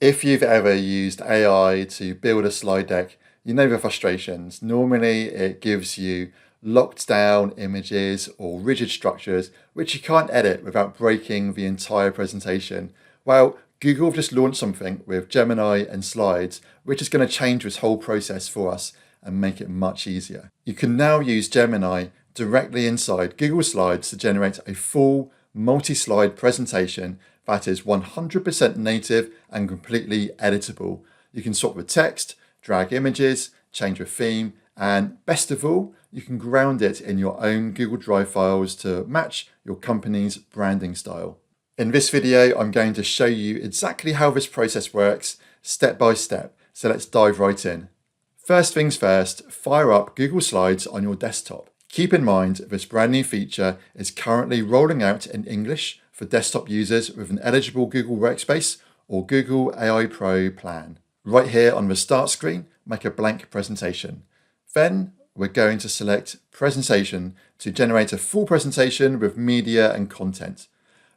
If you've ever used AI to build a slide deck, you know the frustrations. Normally, it gives you locked down images or rigid structures, which you can't edit without breaking the entire presentation. Well, Google have just launched something with Gemini and Slides, which is going to change this whole process for us and make it much easier. You can now use Gemini directly inside Google Slides to generate a full multi-slide presentation that is 100% native and completely editable. You can swap the text, drag images, change the theme, and best of all, you can ground it in your own Google Drive files to match your company's branding style. In this video, I'm going to show you exactly how this process works step by step. So let's dive right in. First things first, fire up Google Slides on your desktop. Keep in mind, this brand new feature is currently rolling out in English for desktop users with an eligible Google Workspace or Google AI Pro plan. Right here on the start screen, make a blank presentation. Then we're going to select Presentation to generate a full presentation with media and content.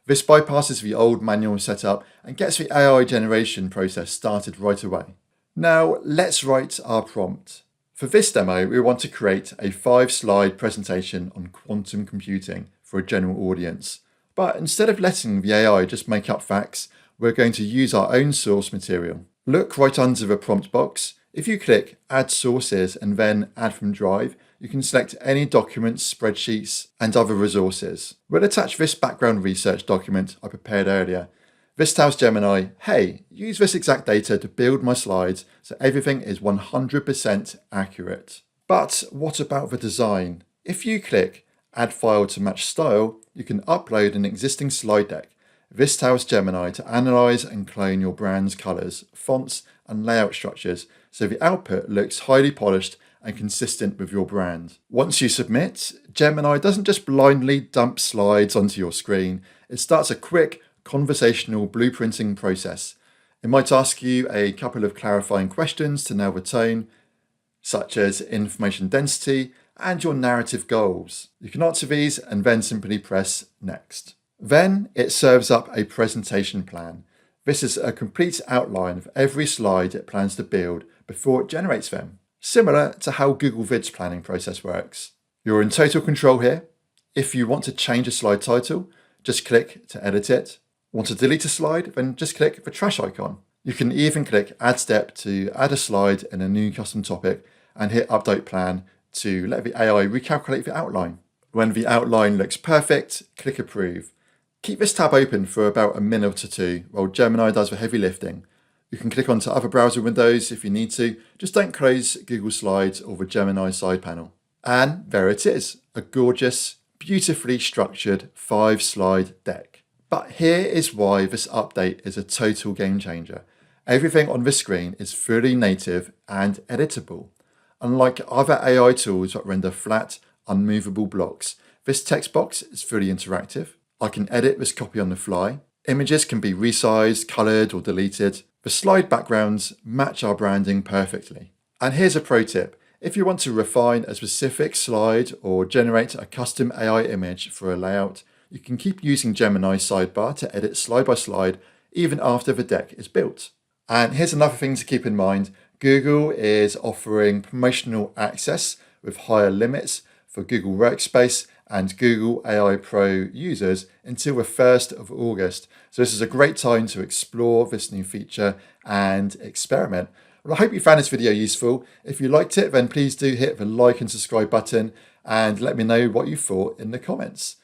This bypasses the old manual setup and gets the AI generation process started right away. Now let's write our prompt. For this demo, we want to create a 5-slide presentation on quantum computing for a general audience. But instead of letting the AI just make up facts, we're going to use our own source material. Look right under the prompt box. If you click Add Sources and then Add from Drive, you can select any documents, spreadsheets, and other resources. We'll attach this background research document I prepared earlier. This tells Gemini, hey, use this exact data to build my slides so everything is 100% accurate. But what about the design? If you click Add File to Match Style, you can upload an existing slide deck. This tells Gemini to analyze and clone your brand's colors, fonts, and layout structures so the output looks highly polished and consistent with your brand. Once you submit, Gemini doesn't just blindly dump slides onto your screen. It starts a quick conversational blueprinting process. It might ask you a couple of clarifying questions to nail the tone, such as information density and your narrative goals. You can answer these and then simply press Next. Then it serves up a presentation plan. This is a complete outline of every slide it plans to build before it generates them, similar to how Google Vid's planning process works. You're in total control here. If you want to change a slide title, just click to edit it. Want to delete a slide? Then just click the trash icon. You can even click Add Step to add a slide in a new custom topic and hit Update Plan to let the AI recalculate the outline. When the outline looks perfect, click Approve. Keep this tab open for about a minute or two while Gemini does the heavy lifting. You can click onto other browser windows if you need to, just don't close Google Slides or the Gemini side panel. And there it is, a gorgeous, beautifully structured 5-slide deck. But here is why this update is a total game changer. Everything on the screen is fully native and editable. Unlike other AI tools that render flat, unmovable blocks, this text box is fully interactive. I can edit this copy on the fly. Images can be resized, colored, or deleted. The slide backgrounds match our branding perfectly. And here's a pro tip. If you want to refine a specific slide or generate a custom AI image for a layout, you can keep using Gemini's sidebar to edit slide by slide even after the deck is built. And here's another thing to keep in mind. Google is offering promotional access with higher limits for Google Workspace and Google AI Pro users until the 1st of August. So this is a great time to explore this new feature and experiment. Well, I hope you found this video useful. If you liked it, then please do hit the like and subscribe button and let me know what you thought in the comments.